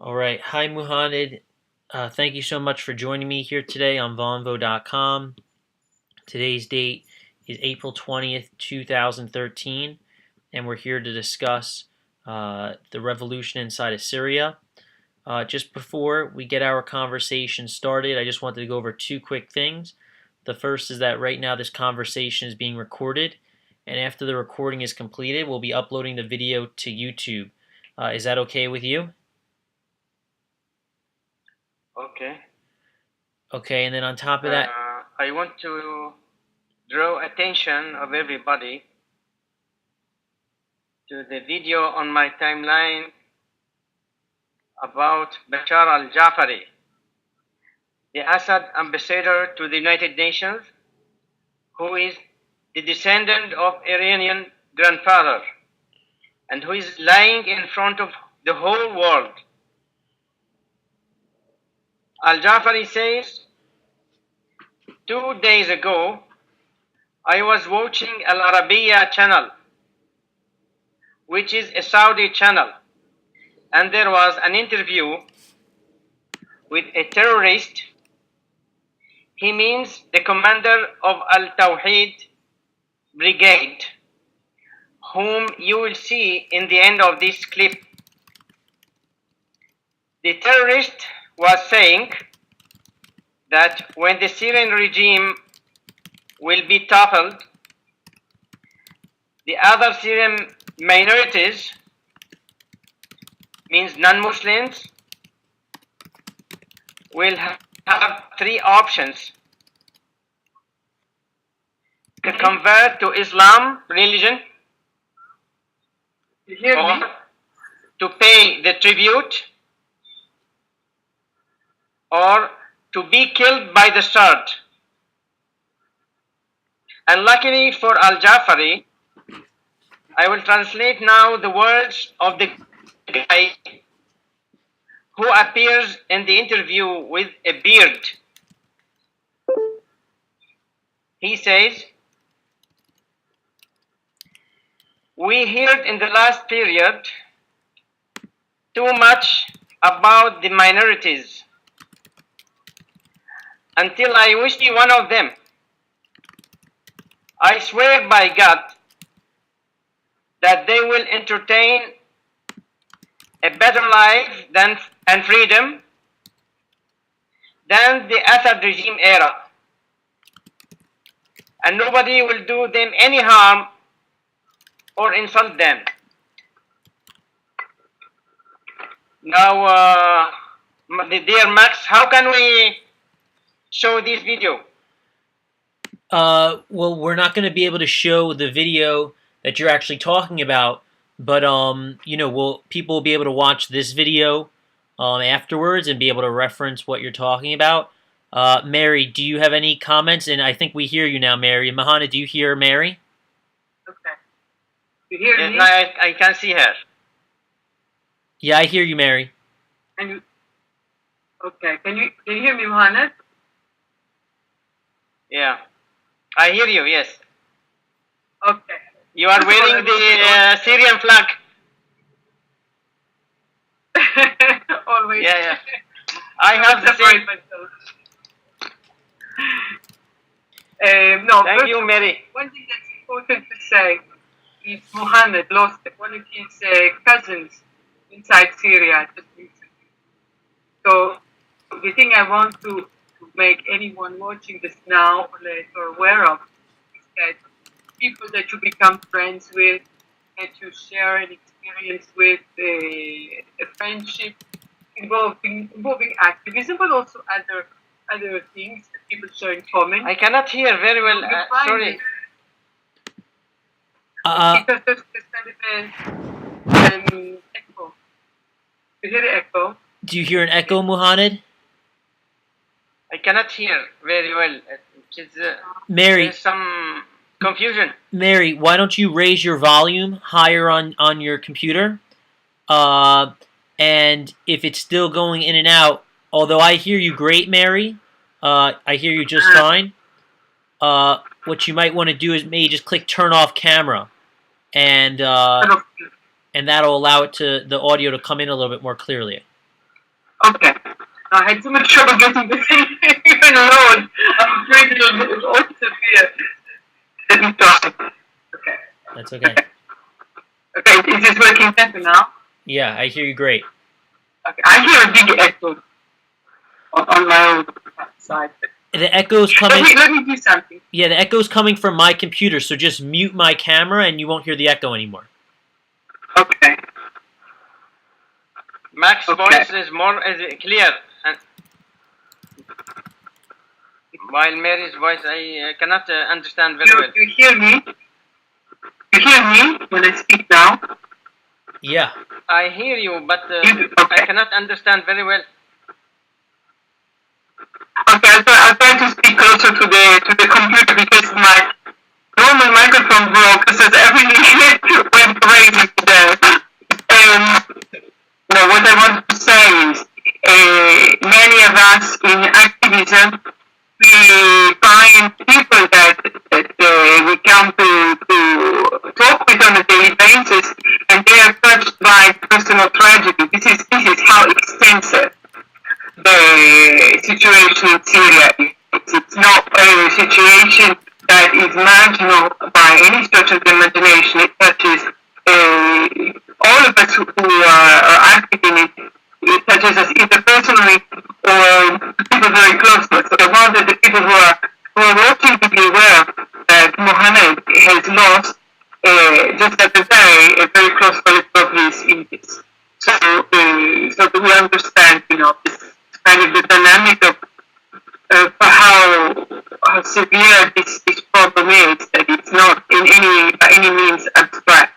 All right. Hi, Muhannad. Thank you so much for joining me here today on Vonvo.com. Today's date is April 20th, 2013, and we're here to discuss the revolution inside of Syria. Just before we get our conversation started, I just wanted to go over two quick things. The first is that right now this conversation is being recorded, and after the recording is completed, we'll be uploading the video to YouTube. Is that okay with you? Okay. Okay, and then on top of that, I want to draw attention of everybody to the video on my timeline about Bashar al-Jafari, the Assad ambassador to the United Nations, who is the descendant of Iranian grandfather and who is lying in front of the whole world. Al-Jafari says, 2 days ago, I was watching Al Arabiya channel, which is a Saudi channel, and there was an interview with a terrorist. He means the commander of Al Tawheed Brigade, whom you will see in the end of this clip. The terrorist was saying that when the Syrian regime will be toppled, the other Syrian minorities, means non-Muslims, will have three options: to convert to Islam religion, or to pay the tribute, or to be killed by the sword. And luckily for Al-Jafari, I will translate now the words of the guy who appears in the interview with a beard. He says, "We heard in the last period too much about the minorities until I wish you one of them. I swear by God that they will entertain a better life and freedom than the Assad regime era, and nobody will do them any harm or insult them." Now, dear Max, how can we show this video? well, we're not going to be able to show the video that you're actually talking about, but people will be able to watch this video afterwards and be able to reference what you're talking about. Mary, do you have any comments? And I think we hear you now, Mary. Muhannad, do you hear Mary? Okay. You hear me? I can see her. Yeah, I hear you, Mary. Okay. Can you hear me, Muhannad? Yeah, I hear you. Yes. Okay. You are wearing the Syrian flag. Always. Yeah. I have the same. No. Thank you, Mary. One thing that's important to say is Muhannad lost one of his cousins inside Syria just recently. So the thing I want to make anyone watching this now or later aware of is that people that you become friends with and you share an experience with, a friendship involving activism, but also other things that people share in common. I cannot hear very well. Sorry. Because there's kind of an echo. You hear the echo? Do you hear an echo, Muhannad? I cannot hear very well. Mary, there's some confusion. Mary, why don't you raise your volume higher on your computer? And if it's still going in and out, although I hear you great, Mary, I hear you just fine. What you might want to do is maybe just click turn off camera, and that'll allow the audio to come in a little bit more clearly. Okay. I had too much trouble getting the thing even alone. I'm afraid it'll all disappear. Let me try. Okay. That's okay. Okay, is this working better now? Yeah, I hear you great. Okay. I hear a big echo on my own side. The echo's coming. Let me do something. Yeah, the echo's coming from my computer, so just mute my camera and you won't hear the echo anymore. Okay. Max's voice is more clear, and while Mary's voice I cannot understand very well. You hear me? You hear me when I speak now? Yeah. I hear you, but Okay. I cannot understand very well. Okay, I'll try to speak closer to the computer because my normal microphone broke, so everything went crazy today. No, what I want to say is, many of us in activism, we find people that we come to talk with on a daily basis, and they are touched by personal tragedy. This is how extensive the situation in Syria is. It's not a situation that is marginal by any stretch of the imagination. It touches all of us who are active in it. It touches us either personally or people very close to us. So I want that the people who are watching to be aware that Muhannad has lost just at the day a very close relative of his in this. So that we understand, this kind of the dynamic of how severe this problem is, that it's not by any means abstract.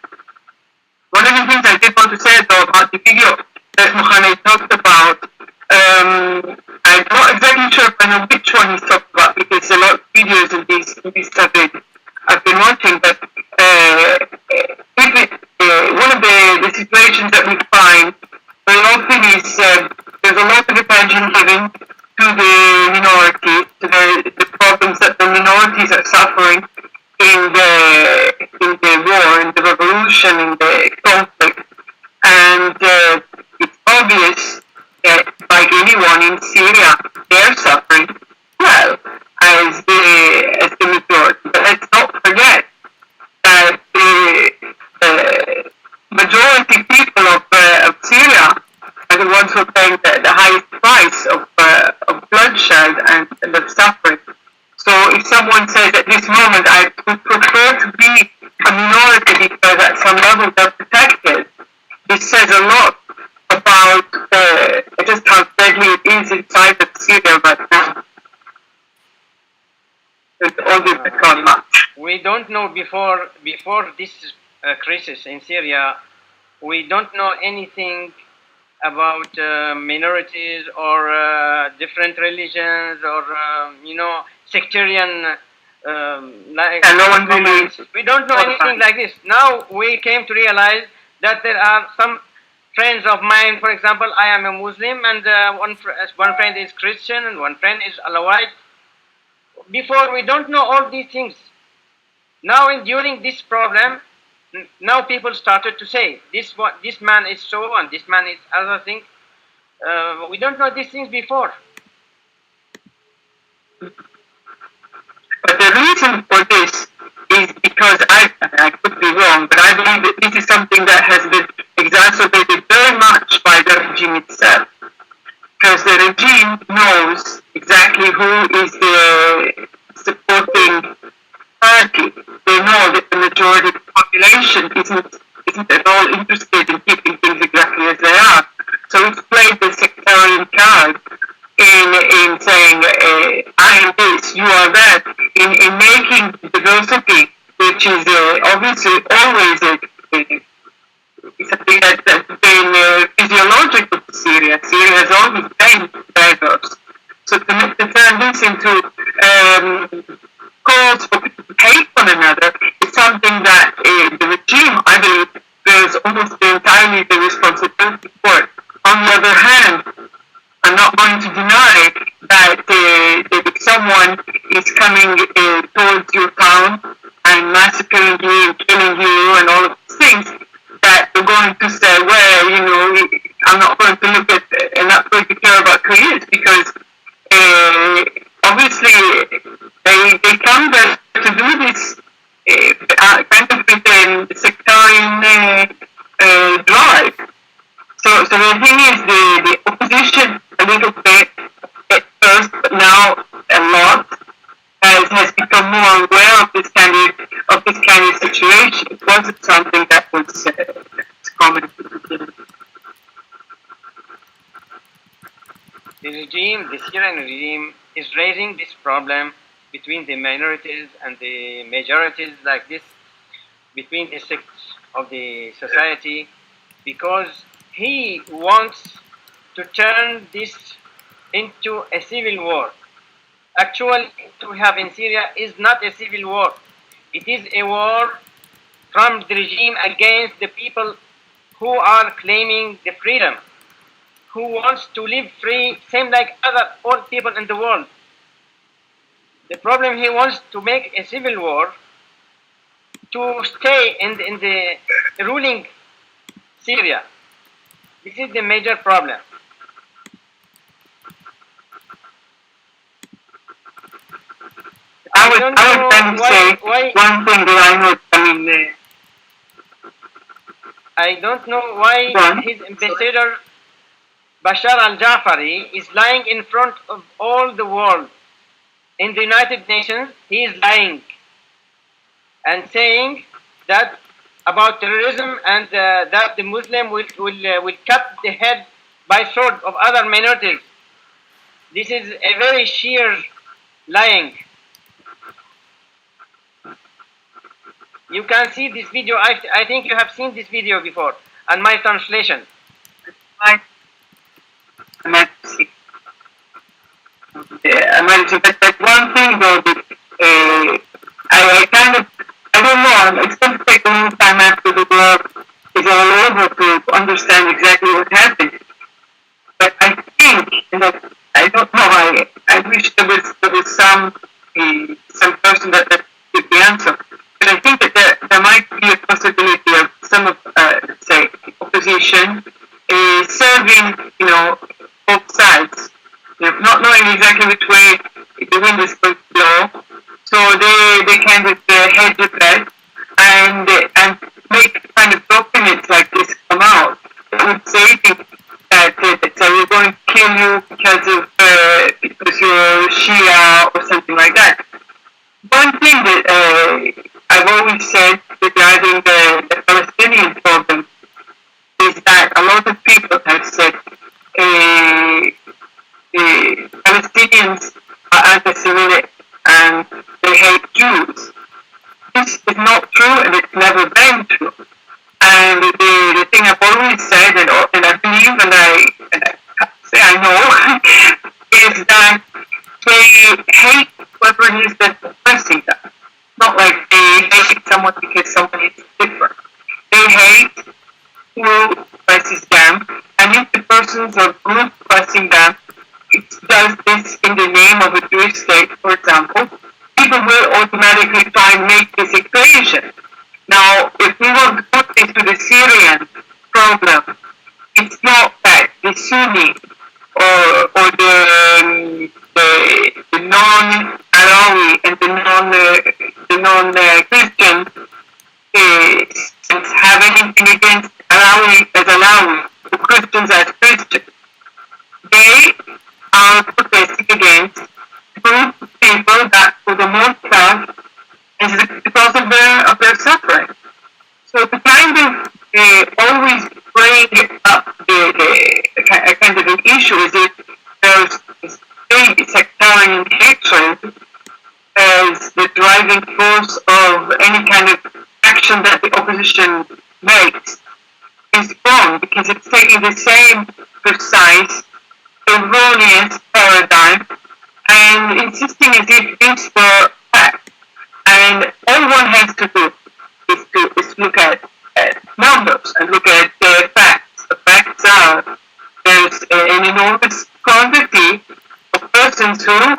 One of the things I did want to say though about the video that Muhannad talked about, I'm not exactly sure if I know which one he's talked about because a lot of videos of these subjects I've been watching, but one of the situations that we find very often is there's a lot of attention given to the minorities, to the problems that the minorities are suffering in the war, in the revolution, in the conflict, and it's obvious that like anyone in Syria, they're suffering well as the majority. But let's not forget that the majority people of Syria are the ones who are paying the highest price of bloodshed and of suffering. So if someone says at this moment I would prefer to be a minority because at some level they're protected, this says a lot about just how deadly it is inside of Syria right now. We don't know before this crisis in Syria. We don't know anything about minorities or different religions or sectarian comments. We don't know anything like this. Now we came to realize that there are some friends of mine. For example, I am a Muslim, and one friend is Christian, and one friend is Alawite. Before we don't know all these things. Now, during this problem, now people started to say this man is so and this man is other thing. We don't know these things before. But the reason for this is because I could be wrong, but I believe that this is something that has been exacerbated very much by the regime itself. Because the regime knows exactly who is the supporting party. They know that the majority of the population isn't at all interested in keeping things exactly as they are. So it's played the sectarian card in saying, I am this, you are that, in making diversity, which is obviously always something that's been physiological to Syria. Syria has always been diverse. So to turn this into calls for people to hate one another is something that the regime, I believe, bears almost entirely the responsibility for. On the other hand, I'm not going to deny that if someone is coming towards your town and massacring you and killing you and all of these things, that you're going to say, well, I'm not going to look at and not going to so the thing is, the opposition a little bit at first, but now a lot has become more aware of this kind of situation. It wasn't something that was common to the beginning. The Syrian regime, is raising this problem between the minorities and the majorities, like this, between the sects of the society, because he wants to turn this into a civil war. Actually, what we have in Syria is not a civil war. It is a war from the regime against the people who are claiming the freedom, who wants to live free, same like all people in the world. The problem, he wants to make a civil war to stay in the ruling Syria. This is the major problem. I would then say one thing that I know. I don't know why his ambassador Bashar al-Jafari is lying in front of all the world. In the United Nations, he is lying and saying that about terrorism and that the Muslim will cut the head by sword of other minorities. This is a very sheer lying. You can see this video. I think you have seen this video before, and my translation. I managed but one thing though, I don't know, it's going to take a long time after the war is all over to understand exactly what happened. But I think that, I don't know, I wish there was some person that could the answer. But I think that there might be a possibility of some of, say, opposition serving, both sides, not knowing exactly which way the wind is going to blow. So they kind of hedge the bet and make kind of documents like this come out. They would say that we're going to kill you because you're Shia or something like that. One thing that I've always said regarding the Palestinian problem is that a lot of people have said the Palestinians are anti-Semitic and they hate Jews. This is not true, and it's never been true. And the thing I've always said, and I believe, and I say I know, is that they hate whoever it is that's oppressing them. Not like they hate someone because someone is different. They hate who oppresses them, and if the persons or group oppressing them does this in the name of a Jewish state, for example, people will automatically try and make this equation. Now, if we want to put this to the Syrian problem, it's not that the Sunni or the non-Alawi and the non-Christian have anything against Alawi as Alawi, or Christians as Christians. They are protesting against group of people that, for the most part, is because of their suffering. So to kind of always bring up a kind of an issue is that there's this big sectarian hatred as the driving force of any kind of action that the opposition makes is wrong, because it's taking the same precise, erroneous paradigm and insisting as if these were facts. And all one has to do is look at numbers and look at facts. The facts are there's an enormous quantity of persons who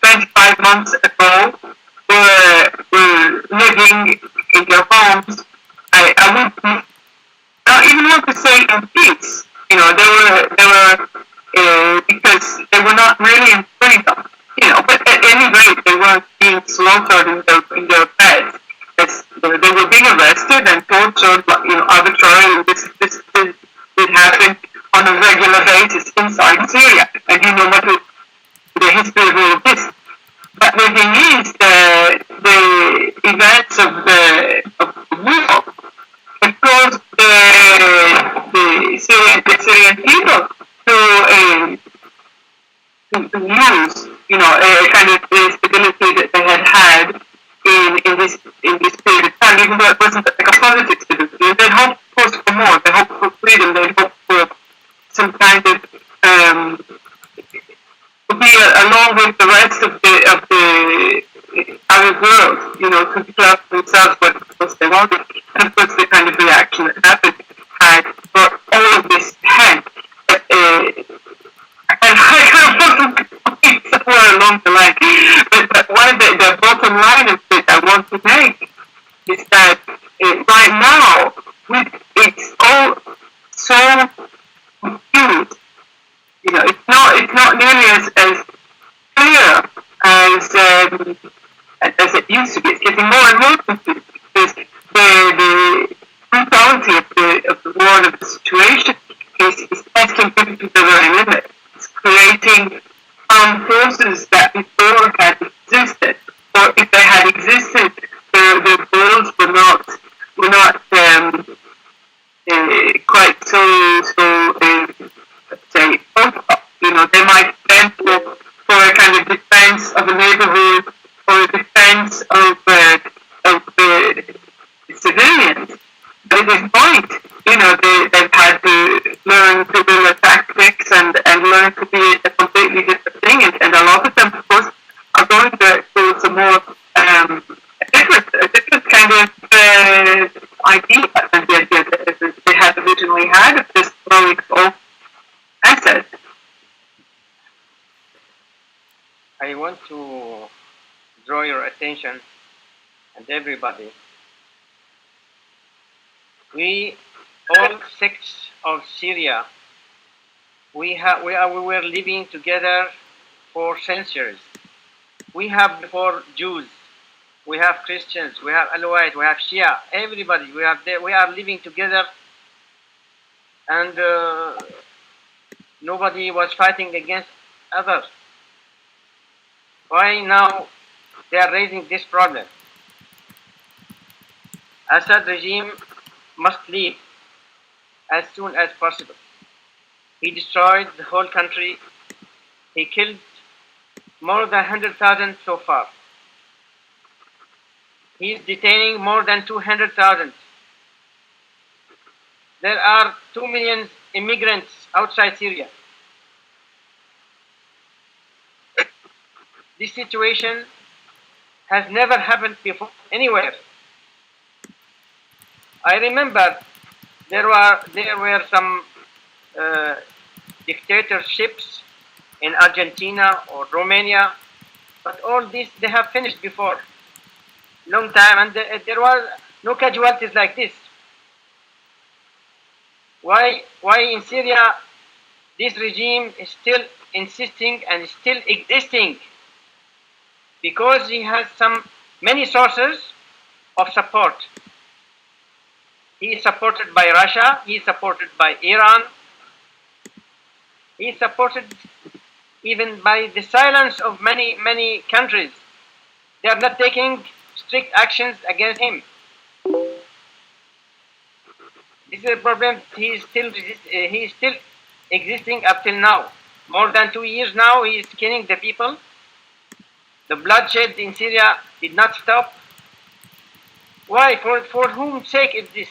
25 months ago were living in their homes. I would not even want to say in peace. They were because they were not really in freedom. But at any rate, they weren't being slaughtered in their beds. They were being arrested and tortured, arbitrarily. This that happen on a regular basis inside Syria. And you know what the history of all of this. But the thing is, the events of the war have caused the Syrian people to lose, you know, a kind of the stability that they had in this period of time, even though it wasn't like a positive stability. They hoped, of course, for more. They hoped for freedom. They hoped for some kind of to be along with the rest of the Arab world, you know, to declare for themselves what of course they wanted. And of course, the kind of reaction that happened had brought all of this to head. And I kind of want to point somewhere along the line. But one of the bottom line of it I want to make is that right now, it's all so confused. You know, it's not nearly as clear as it used to be. It's getting more and more confused because the brutality of the war and of the situation is testing people to their very limit. It's creating armed forces that before had existed, or if they had existed, their goals were not quite so let's say, you know, they might stand for a kind of defense of a neighborhood or a defense of the civilians. But at this point, you know, they've had to learn guerrilla tactics and learn to be a completely different thing. And a lot of them, of course, are going to some more a different kind of idea than the idea that they had originally had of just throwing all assets. I want to draw your attention and everybody. We, all sects of Syria, we were living together for centuries. We have before Jews, we have Christians, we have Alawite, we have Shia, everybody. We are living together, and nobody was fighting against others. Why now they are raising this problem? Assad regime must leave as soon as possible. He destroyed the whole country. He killed more than 100,000 so far. He is detaining more than 200,000. There are 2 million immigrants outside Syria. This situation has never happened before anywhere. I remember there were some dictatorships in Argentina or Romania, but all this they have finished before long time, and there was no casualties like this. Why in Syria this regime is still insisting and is still existing? Because he has many sources of support. He is supported by Russia, he is supported by Iran, he is supported even by the silence of many countries. They are not taking strict actions against him. This is a problem. He is still existing up till now. More than 2 years now, he is killing the people. The bloodshed in Syria did not stop. Why? For whom sake is this?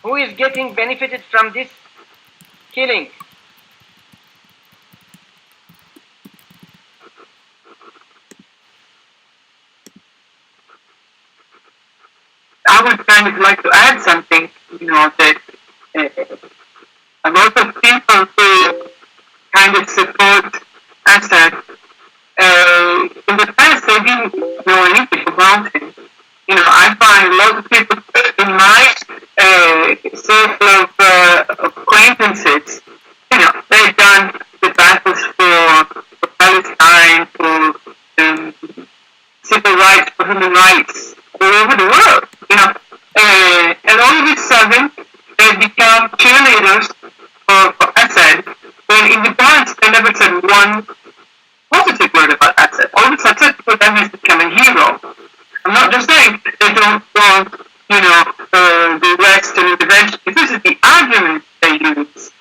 Who is getting benefited from this killing? I would kind of like to add something, you know, that a lot of people who kind of support Assad, in the past they didn't know anything about him. You know, I find a lot of people in my circle of acquaintances, you know, they've done the battles for Palestine, for civil rights, for human rights all over the world, you know. And all of a sudden, they become killers for Assad, when in the past they never said one positive word about Assad. All of a sudden, for them, he's become a hero. I'm not just saying they don't want, the West and intervention. This is the argument they use,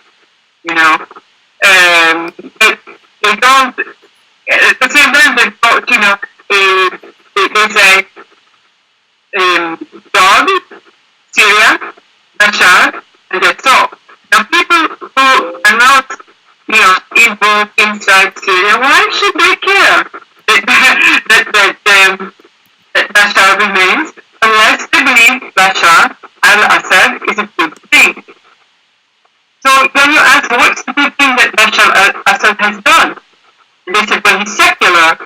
but they don't. At the same time, they've got, they say, God, Syria, Bashar, and that's all. Now, people who are not, involved inside Syria, why should they care that Bashar remains, unless they believe Bashar al-Assad is a good thing? So when you ask, what's the good thing that Bashar al-Assad has done? And they said, well, he's secular.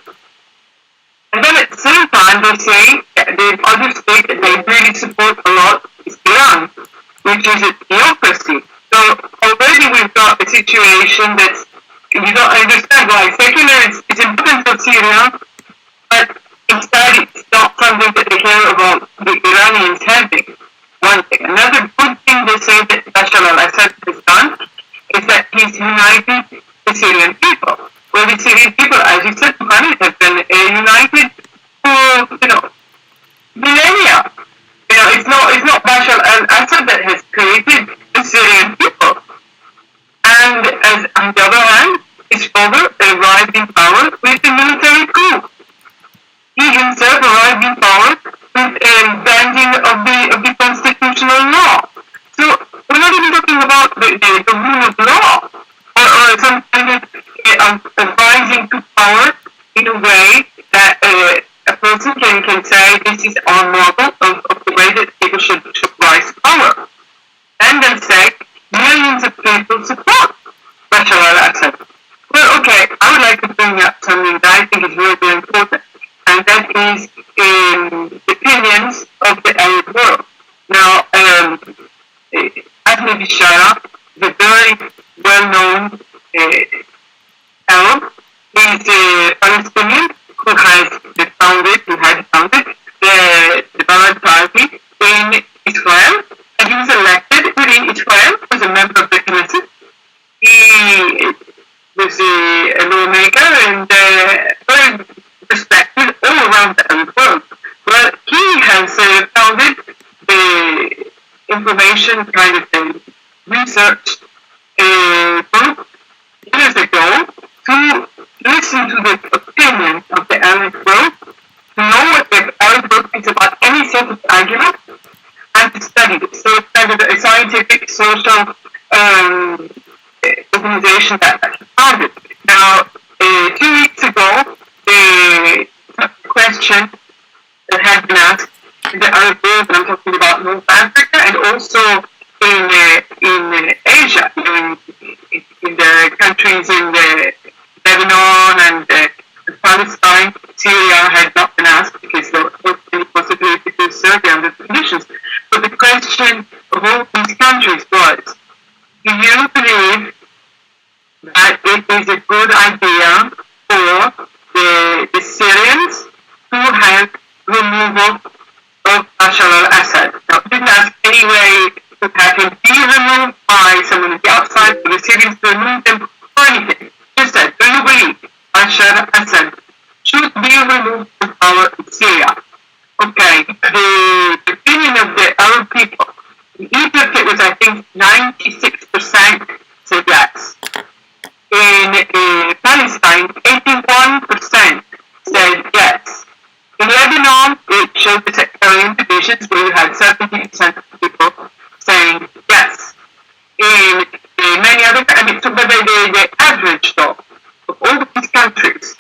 And then at the same time, they say, the other state that they really support a lot is Iran, which is a theocracy. So already we've got a situation that's, you don't understand why secular is important for Syria, but instead it's not something that they care about the Iranians having. One thing. Another good thing they say that Bashar al-Assad has done is that he's united the Syrian people. Well, the Syrian people, as you said, Muhannad, have been united for, millennia. It's not Bashar al-Assad that has created the Syrian people. And as on the other hand, his father arrived in power with a military coup. He himself arrived in power with a bending of the constitutional law. So we're not even talking about the rule of law or some kind of rising to power in a way that a person can say this is our model of the way that people should rise to power. And then say millions of people support Bashar al-Assad. Well, okay, I would like to bring up something that I think is very, very important, and that is the opinions of the Arab world. Now, Ahmed Bishara is a very well-known Arab. He's a Palestinian who had founded the Balad Party in Israel, and he was elected within Israel as a member of the Knesset. He was a lawmaker and very respected all around the Arab world. Well, he has founded the information kind of research group years ago to listen to the opinion of the Arab world, to know what the Arab world thinks about any sort of argument, and to study it. So it's kind of a scientific, social organization that founded. Now, 2 weeks ago, the question that had been asked in the Arab world, and I'm talking about North Africa and also in Asia, in the countries in Lebanon and Palestine. Syria had not been asked because there was any possibility to serve under the conditions. But the question of all these countries was, do you believe that it is a good idea for the Syrians to have removal of Bashar al-Assad? Now, it didn't ask any way to have him be removed by someone on the outside, for the Syrians to remove him, or anything. Just said, do you believe Bashar al-Assad should be removed from power in Syria? Okay, the opinion of the Arab people, in Egypt it was, I think, 96% said yes. In Palestine, 81% said yes. In Lebanon, it showed the sectarian divisions where you had 70% of people saying yes. In many other, so the average though of all of these countries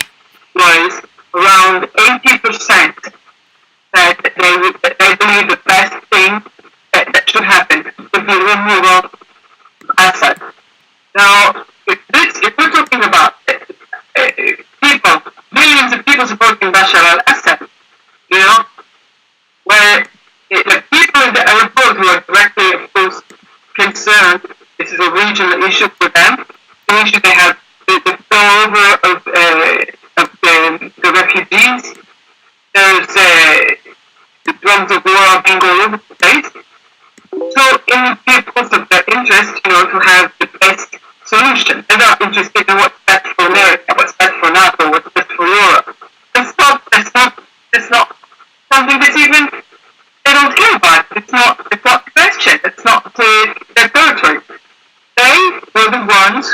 was around 80% that they believe the best thing that should happen would be removal of Assad. Now, if we're talking about people, millions of people supporting Bashar al-Assad, where the people in the Arab world who are directly, of course, concerned, this is a regional issue for them, the issue they have the flow over of the refugees. There's the drums of war are being all over the place. So in the course of their interest, to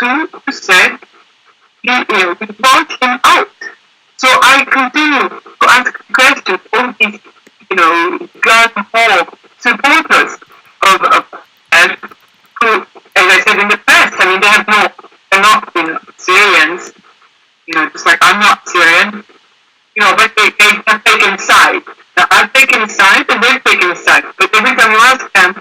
who said we want him out. So I continue to ask questions all these, grand hall supporters of and who, as I said in the past, I mean they're not Syrians, just like I'm not Syrian, but they have taken a side. Now I've taken a side and they've taken a side. But every time you ask them,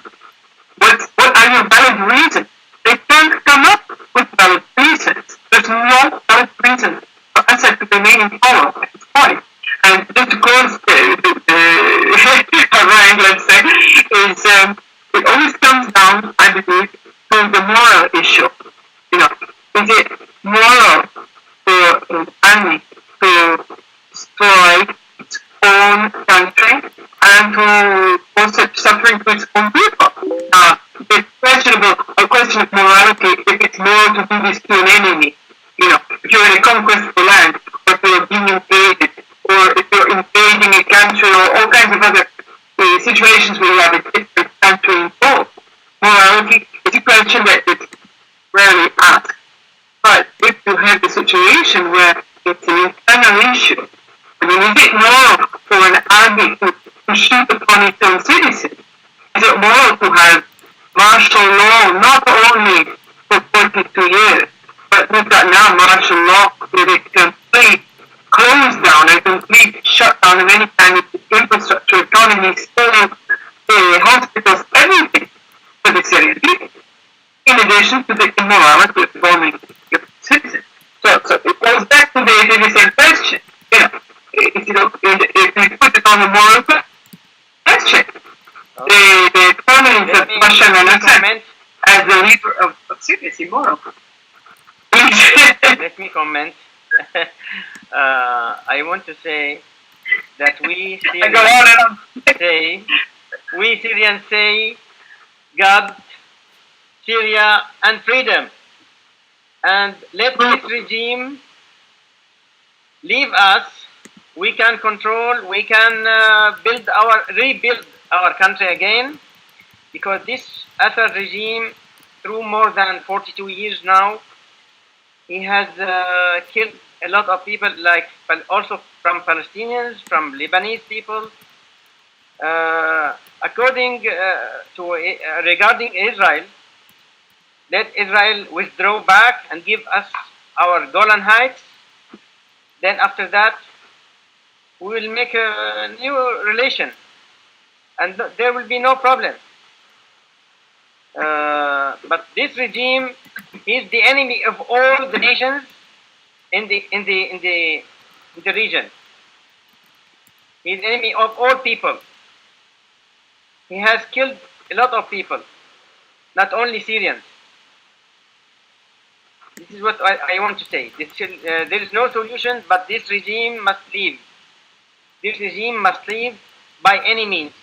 what are your valid reasons? They can't come up with valid reasons. There's no valid reason for Assad to remain in power at this point. And just to close the harangue, let's say, is it always comes down, I believe, to the moral issue. Is it moral for an army to destroy its own country and to also suffering to its own people? It's a question of morality if it's moral to do this to an enemy. If you're in a conquest of the land, or if you're being invaded, or if you're invading a country, or all kinds of other situations where you have a different country involved. Morality is a question that is rarely asked. But if you have a situation where it's an internal issue, I mean, is it moral for an army to shoot upon its own citizens? Is it moral to have martial law not only for 42 years, but we've got now martial law with a complete close down, a complete shutdown of any kind of infrastructure, economy, schools, hospitals, everything for the Syrian people, in addition to the immorality of bombing your citizens. So it goes back to the same question. If you put it on a moral question, the permanence of Bashar al-Assad as the leader of Syria is immoral. Let me comment. I want to say that we Syrians say God, Syria, and freedom, and let this regime leave us. We can control. We can rebuild our country again, because this Assad regime, through more than 42 years now, he has killed a lot of people, like also from Palestinians, from Lebanese people. Regarding Israel, let Israel withdraw back and give us our Golan Heights. Then after that, we will make a new relation, and there will be no problem. But this regime is the enemy of all the nations in the region. He is the enemy of all people. He has killed a lot of people, not only Syrians. This is what I want to say. There is no solution, but this regime must leave. This regime must leave by any means.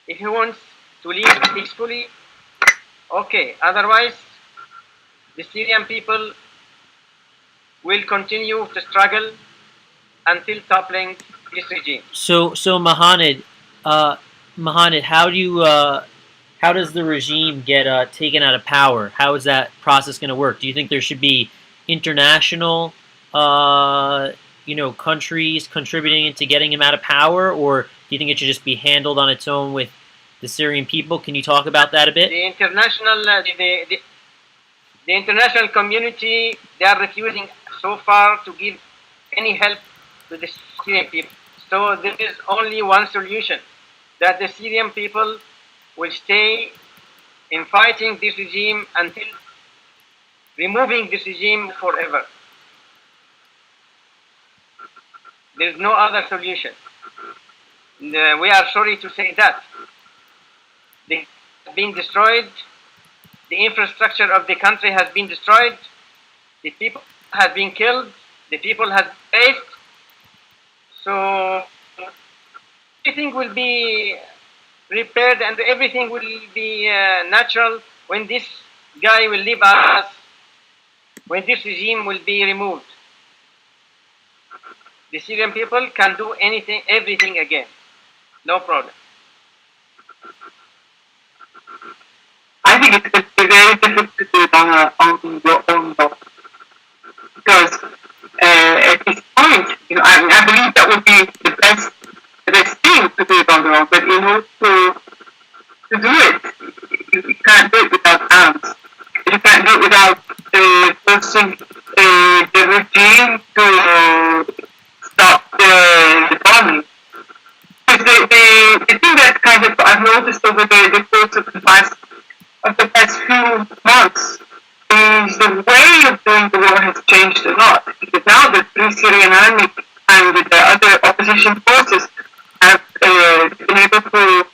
If he wants to leave peacefully, okay. Otherwise, the Syrian people will continue to struggle until toppling this regime. So Muhannad, how does the regime get taken out of power? How is that process going to work? Do you think there should be international, countries contributing into getting him out of power, or do you think it should just be handled on its own with the Syrian people? Can you talk about that a bit? The international community, they are refusing so far to give any help to the Syrian people. So there is only one solution, that the Syrian people will stay in fighting this regime until removing this regime forever. There is no other solution. We are sorry to say that. They have been destroyed. The infrastructure of the country has been destroyed. The people have been killed. The people have faced. So everything will be repaired and everything will be natural when this guy will leave us, when this regime will be removed. The Syrian people can do everything again. No problem. I think it's very difficult to do it on your forcing the regime to stop the bombing. Because the thing that kind of I've noticed over the course of the past few months is the way of doing the war has changed a lot. Because now the Free Syrian Army and the other opposition forces have been able to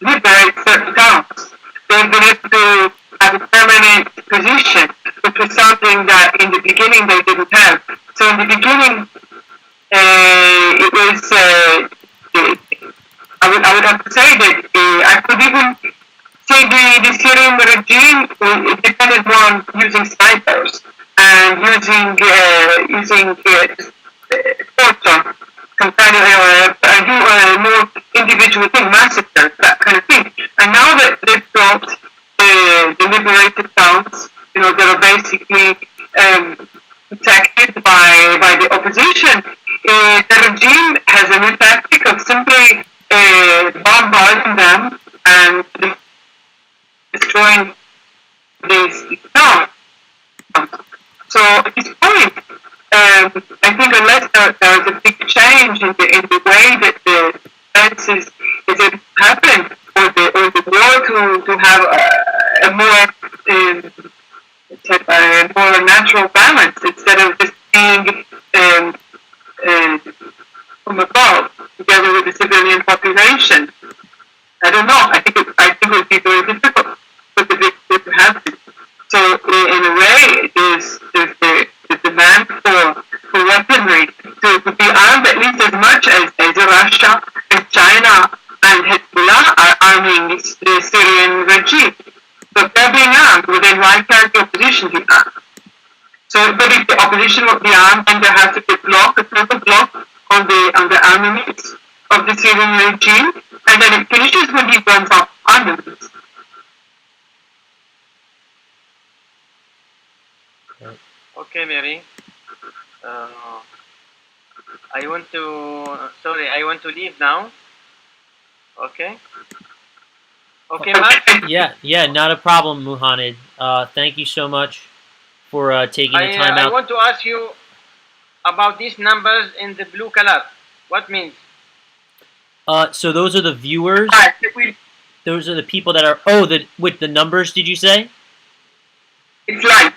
liberate certain towns. They've been able to have a permanent position, which was something that in the beginning they didn't have. So in the beginning, it was, I would have to say that I could even say the Syrian regime depended more on using snipers and using torture, some kind of do a more individual thing, massacre, that kind of thing. And now that they've got the liberated towns, that are basically protected by the opposition, the regime has a new tactic of simply bombarding them and destroying these towns. So at this point, I think unless there's a big change in the way that the defense is able to happen, or the war to have a more natural balance instead of just being from above together with the civilian population. I don't know. I think it would be very difficult for the big to happen. So in a way, there's the demand for weaponry to be armed at least as much as Russia and China and Hezbollah are arming the Syrian regime. But they're being armed, then why can't the opposition be armed? So, but if the opposition will be armed, then there has to be a total block on the armaments of the Syrian regime, and then it finishes when he runs out of armaments. Okay, Mary. I want to leave now. Okay. Okay, Matt? Yeah, not a problem, Muhannad. Thank you so much for taking the time out. I want to ask you about these numbers in the blue color. What means? So those are the viewers. Those are the people that are. With the numbers, did you say? It's light.